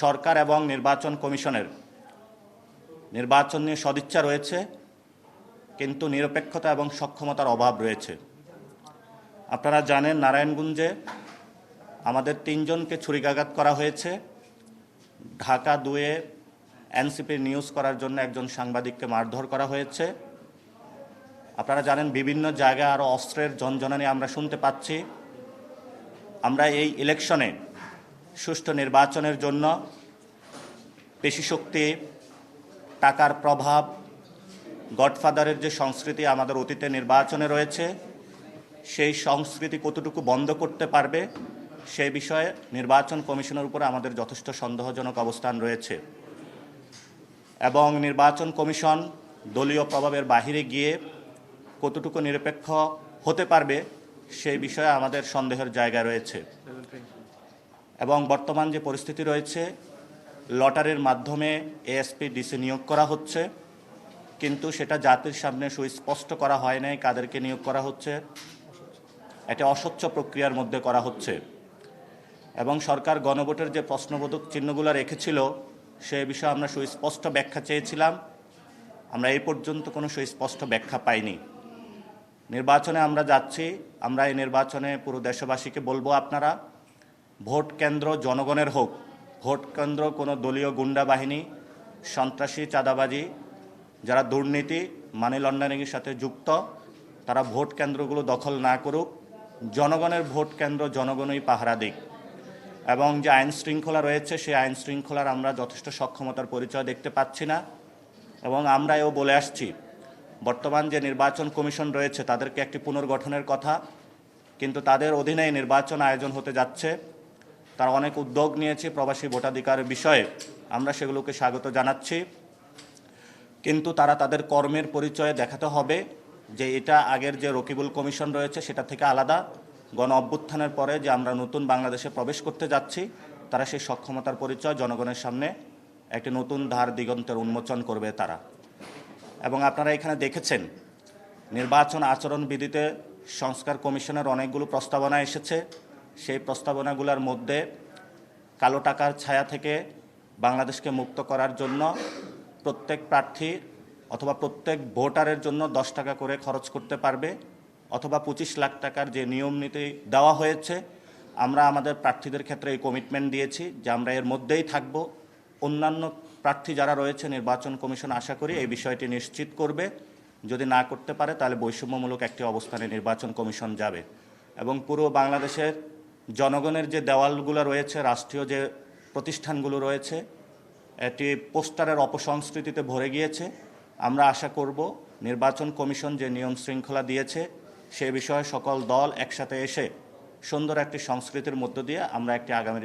সরকার এবং নির্বাচন কমিশনের নির্বাচন নিয়ে সদিচ্ছা রয়েছে, কিন্তু নিরপেক্ষতা এবং সক্ষমতার অভাব রয়েছে। আপনারা জানেন নারায়ণগঞ্জে আমাদের ৩ জনকে ছুরিকাঘাত করা হয়েছে। ঢাকা ২-এ এনসিপির নিউজ করার জন্য একজন সাংবাদিককে মারধর করা হয়েছে। আপনারা জানেন বিভিন্ন জায়গায় আরও অস্ত্রের ঝনঝনানি আমরা শুনতে পাচ্ছি। আমরা এই ইলেকশনে সুষ্ঠু নির্বাচনের জন্য পেশিশক্তি, টাকার প্রভাব, গডফাদারের যে সংস্কৃতি আমাদের অতীতে নির্বাচনে রয়েছে, সেই সংস্কৃতি কতটুকু বন্ধ করতে পারবে সেই বিষয়ে নির্বাচন কমিশনের উপরে আমাদের যথেষ্ট সন্দেহজনক অবস্থান রয়েছে। এবং নির্বাচন কমিশন দলীয় প্রভাবের বাহিরে গিয়ে কতটুকু নিরপেক্ষ হতে পারবে সেই বিষয়ে আমাদের সন্দেহের জায়গা রয়েছে। এবং বর্তমান যে পরিস্থিতি রয়েছে, লটারির মাধ্যমে এএসপি ডিসি নিয়োগ করা হচ্ছে, কিন্তু সেটা জাতির সামনে সুস্পষ্ট করা হয় নাই কাদেরকে নিয়োগ করা হচ্ছে। এটা অস্বচ্ছ প্রক্রিয়ার মধ্যে করা হচ্ছে। এবং সরকার গণভোটের যে প্রশ্নবোধক চিহ্নগুলো রেখেছিল সেই বিষয়ে আমরা সুস্পষ্ট ব্যাখ্যা চেয়েছিলাম। আমরা এই পর্যন্ত কোনো সুস্পষ্ট ব্যাখ্যা পাইনি। নির্বাচনে আমরা যাচ্ছি, আমরা এই নির্বাচনে পুরো দেশবাসীকে বলবো, আপনারা ভোট কেন্দ্র জনগণের হোক। ভোট কেন্দ্র কোনো দলীয় গুন্ডা বাহিনী, সন্ত্রাসী, চাঁদাবাজি, যারা দুর্নীতি, মানি লন্ডারিংয়ের সাথে যুক্ত, তারা ভোট কেন্দ্রগুলো দখল না করুক। জনগণের ভোট কেন্দ্র জনগণই পাহারা দিক। এবং যে আইন শৃঙ্খলা রয়েছে সেই আইন শৃঙ্খলার আমরা যথেষ্ট সক্ষমতার পরিচয় দেখতে পাচ্ছি না। এবং আমরা এও বলে আসছি, বর্তমান যে নির্বাচন কমিশন রয়েছে তাদেরকে একটি পুনর্গঠনের কথা, কিন্তু তাদের অধীনে নির্বাচন আয়োজন হতে যাচ্ছে। তারা অনেক উদ্যোগ নিয়েছে প্রবাসী ভোটাধিকারের বিষয়ে, আমরা সেগুলোকে স্বাগত জানাচ্ছি। কিন্তু তারা তাদের কর্মের পরিচয়ে দেখাতে হবে যে এটা আগের যে রকিবুল কমিশন রয়েছে সেটা থেকে আলাদা। গণ অভ্যুত্থানের পরে যে আমরা নতুন বাংলাদেশে প্রবেশ করতে যাচ্ছি, তারা সেই সক্ষমতার পরিচয় জনগণের সামনে একটি নতুন ধার দিগন্তের উন্মোচন করবে তারা। এবং আপনারা এখানে দেখেছেন নির্বাচন আচরণবিধিতে সংস্কার কমিশনের অনেকগুলো প্রস্তাবনা এসেছে। সেই প্রস্তাবনাগুলোর মধ্যে কালো টাকার ছায়া থেকে বাংলাদেশকে মুক্ত করার জন্য প্রত্যেক প্রার্থী অথবা প্রত্যেক ভোটারের জন্য 10 টাকা করে খরচ করতে পারবে, অথবা 25 লাখ টাকার যে নিয়ম নীতি দেওয়া হয়েছে, আমরা আমাদের প্রার্থীদের ক্ষেত্রে এই কমিটমেন্ট দিয়েছি যে আমরা এর মধ্যেই থাকব। অন্যান্য প্রার্থী যারা রয়েছে নির্বাচন কমিশন আশা করি এই বিষয়টি নিশ্চিত করবে। যদি না করতে পারে তাহলে বৈষম্যমূলক একটি অবস্থানে নির্বাচন কমিশন যাবে। এবং পুরো বাংলাদেশের জনগণের যে দেওয়ালগুলো রয়েছে, রাষ্ট্রীয় যে প্রতিষ্ঠানগুলো রয়েছে, এটি পোস্টারের অপসংস্কৃতিতে ভরে গিয়েছে। আমরা আশা করব নির্বাচন কমিশন যে নিয়ম শৃঙ্খলা দিয়েছে সে বিষয়ে সকল দল একসাথে এসে সুন্দর একটি সংস্কৃতির মধ্য দিয়ে আমরা একটি আগামী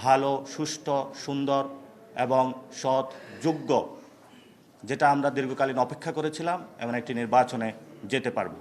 ভালো, সুষ্ঠু, সুন্দর এবং সৎ, যোগ্য, যেটা আমরা দীর্ঘকালীন অপেক্ষা করেছিলাম, এমন একটি নির্বাচনে যেতে পারব।